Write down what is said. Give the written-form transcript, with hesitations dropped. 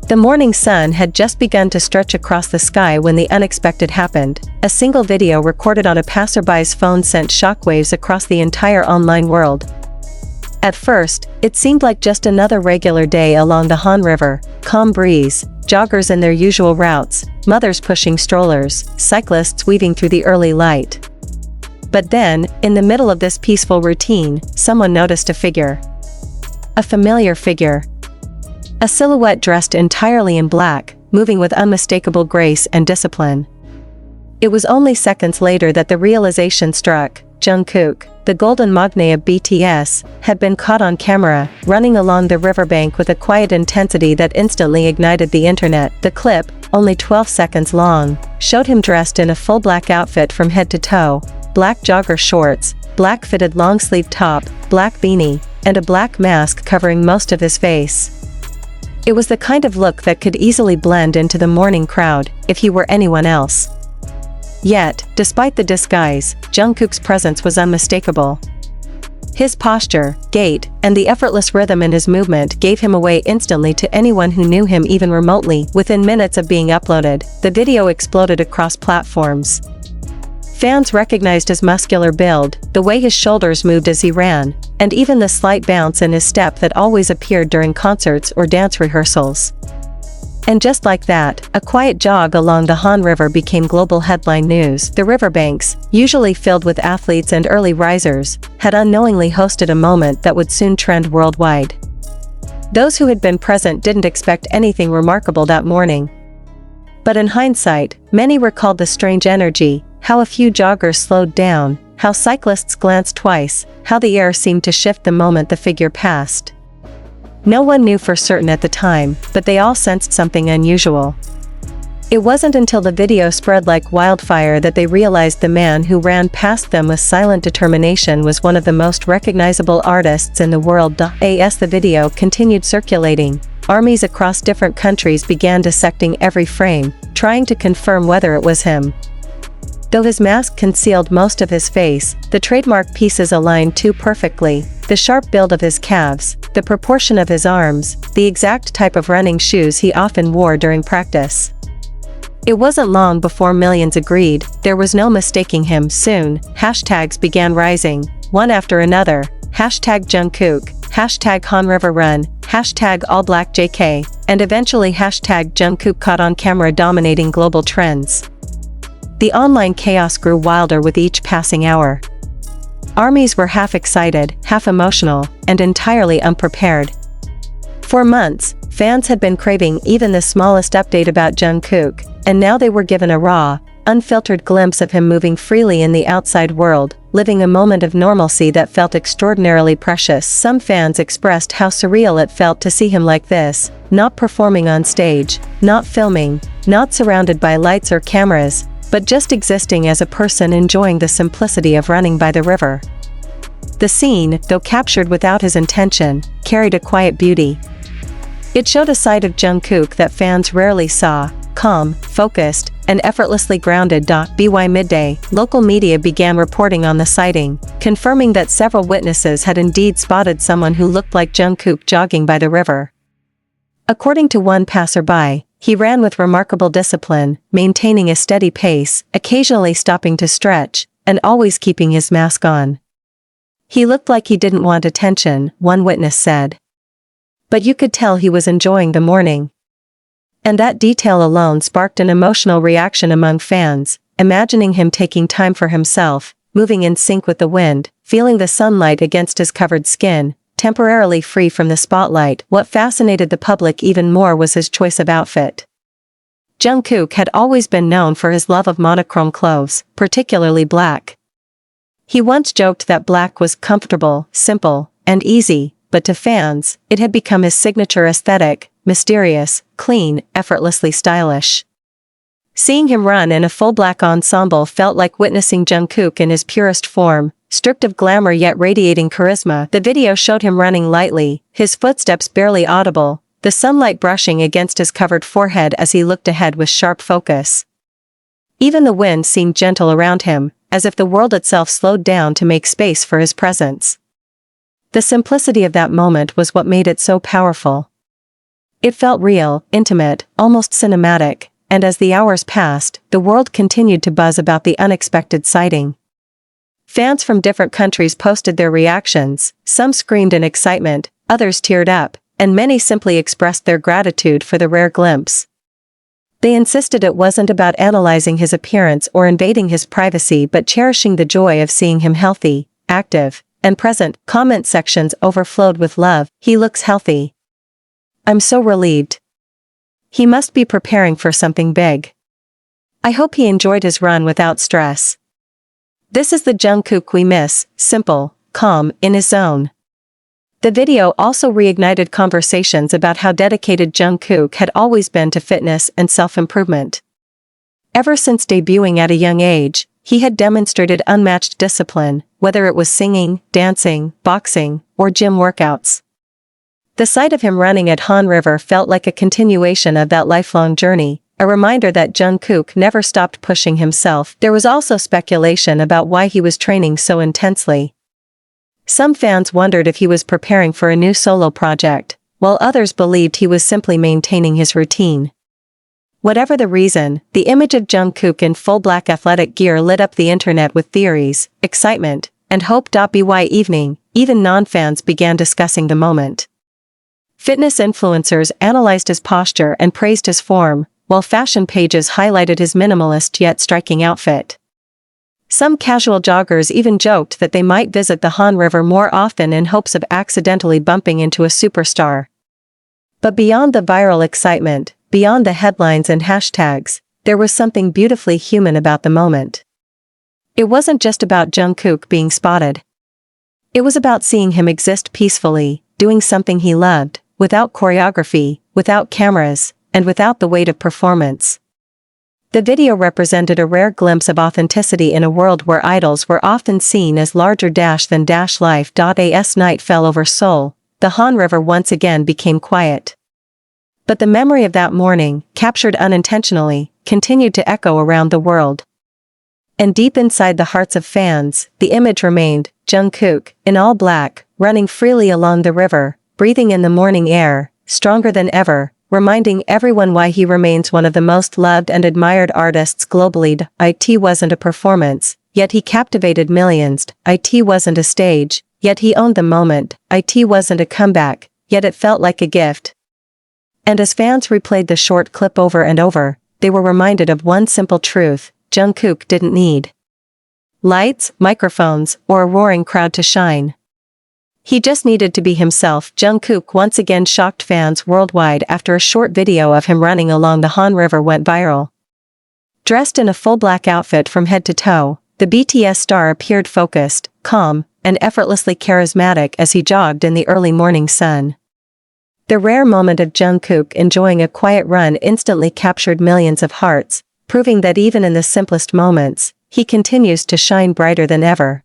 The morning sun had just begun to stretch across the sky when the unexpected happened. A single video recorded on a passerby's phone sent shockwaves across the entire online world. At first, it seemed like just another regular day along the Han River, calm breeze, joggers in their usual routes, mothers pushing strollers, cyclists weaving through the early light. But then, in the middle of this peaceful routine, someone noticed a figure. A familiar figure. A silhouette dressed entirely in black, moving with unmistakable grace and discipline. It was only seconds later that the realization struck. Jungkook, the golden magne of BTS, had been caught on camera, running along the riverbank with a quiet intensity that instantly ignited the internet. The clip, only 12 seconds long, showed him dressed in a full black outfit from head to toe, black jogger shorts, black fitted long-sleeve top, black beanie, and a black mask covering most of his face. It was the kind of look that could easily blend into the morning crowd, if he were anyone else. Yet, despite the disguise, Jungkook's presence was unmistakable. His posture, gait, and the effortless rhythm in his movement gave him away instantly to anyone who knew him even remotely. Within minutes of being uploaded, the video exploded across platforms. Fans recognized his muscular build, the way his shoulders moved as he ran, and even the slight bounce in his step that always appeared during concerts or dance rehearsals. And just like that, a quiet jog along the Han River became global headline news. The riverbanks, usually filled with athletes and early risers, had unknowingly hosted a moment that would soon trend worldwide. Those who had been present didn't expect anything remarkable that morning. But in hindsight, many recalled the strange energy, how a few joggers slowed down, how cyclists glanced twice, how the air seemed to shift the moment the figure passed. No one knew for certain at the time, but they all sensed something unusual. It wasn't until the video spread like wildfire that they realized the man who ran past them with silent determination was one of the most recognizable artists in the world. As the video continued circulating, armies across different countries began dissecting every frame, trying to confirm whether it was him. Though his mask concealed most of his face, the trademark pieces aligned too perfectly. The sharp build of his calves, the proportion of his arms, the exact type of running shoes he often wore during practice. It wasn't long before millions agreed, there was no mistaking him. Soon, hashtags began rising, one after another, hashtag Jungkook, hashtag Han River Run, hashtag AllBlackJK, and eventually hashtag Jungkook caught on camera, dominating global trends. The online chaos grew wilder with each passing hour. Armies were half excited, half emotional, and entirely unprepared. For months, fans had been craving even the smallest update about Jungkook, and now they were given a raw, unfiltered glimpse of him moving freely in the outside world, living a moment of normalcy that felt extraordinarily precious. Some fans expressed how surreal it felt to see him like this, not performing on stage, not filming, not surrounded by lights or cameras, but just existing as a person enjoying the simplicity of running by the river. The scene, though captured without his intention, carried a quiet beauty. It showed a side of Jungkook that fans rarely saw, calm, focused, and effortlessly grounded. By midday, local media began reporting on the sighting, confirming that several witnesses had indeed spotted someone who looked like Jungkook jogging by the river. According to one passerby, he ran with remarkable discipline, maintaining a steady pace, occasionally stopping to stretch, and always keeping his mask on. He looked like he didn't want attention, one witness said. But you could tell he was enjoying the morning. And that detail alone sparked an emotional reaction among fans, imagining him taking time for himself, moving in sync with the wind, feeling the sunlight against his covered skin, temporarily free from the spotlight. What fascinated the public even more was his choice of outfit. Jungkook had always been known for his love of monochrome clothes, particularly black. He once joked that black was comfortable, simple, and easy, but to fans, it had become his signature aesthetic, mysterious, clean, effortlessly stylish. Seeing him run in a full black ensemble felt like witnessing Jungkook in his purest form, stripped of glamour yet radiating charisma. The video showed him running lightly, his footsteps barely audible, the sunlight brushing against his covered forehead as he looked ahead with sharp focus. Even the wind seemed gentle around him, as if the world itself slowed down to make space for his presence. The simplicity of that moment was what made it so powerful. It felt real, intimate, almost cinematic, and as the hours passed, the world continued to buzz about the unexpected sighting. Fans from different countries posted their reactions, some screamed in excitement, others teared up, and many simply expressed their gratitude for the rare glimpse. They insisted it wasn't about analyzing his appearance or invading his privacy but cherishing the joy of seeing him healthy, active, and present. Comment sections overflowed with love. "He looks healthy. I'm so relieved. He must be preparing for something big. I hope he enjoyed his run without stress. This is the Jungkook we miss, simple, calm, in his zone." The video also reignited conversations about how dedicated Jungkook had always been to fitness and self-improvement. Ever since debuting at a young age, he had demonstrated unmatched discipline, whether it was singing, dancing, boxing, or gym workouts. The sight of him running at Han River felt like a continuation of that lifelong journey, a reminder that Jungkook never stopped pushing himself. There was also speculation about why he was training so intensely. Some fans wondered if he was preparing for a new solo project, while others believed he was simply maintaining his routine. Whatever the reason, the image of Jungkook in full black athletic gear lit up the internet with theories, excitement, and hope. By evening, even non-fans began discussing the moment. Fitness influencers analyzed his posture and praised his form, while fashion pages highlighted his minimalist yet striking outfit. Some casual joggers even joked that they might visit the Han River more often in hopes of accidentally bumping into a superstar. But beyond the viral excitement, beyond the headlines and hashtags, there was something beautifully human about the moment. It wasn't just about Jungkook being spotted. It was about seeing him exist peacefully, doing something he loved, without choreography, without cameras, and without the weight of performance. The video represented a rare glimpse of authenticity in a world where idols were often seen as larger than life. As night fell over Seoul, the Han River once again became quiet. But the memory of that morning, captured unintentionally, continued to echo around the world. And deep inside the hearts of fans, the image remained: Jungkook, in all black, running freely along the river, breathing in the morning air, stronger than ever, reminding everyone why he remains one of the most loved and admired artists globally. It wasn't a performance, yet he captivated millions. It wasn't a stage, yet he owned the moment. It wasn't a comeback, yet it felt like a gift. And as fans replayed the short clip over and over, they were reminded of one simple truth: Jungkook didn't need lights, microphones, or a roaring crowd to shine. He just needed to be himself. Jungkook once again shocked fans worldwide after a short video of him running along the Han River went viral. Dressed in a full black outfit from head to toe, the BTS star appeared focused, calm, and effortlessly charismatic as he jogged in the early morning sun. The rare moment of Jungkook enjoying a quiet run instantly captured millions of hearts, proving that even in the simplest moments, he continues to shine brighter than ever.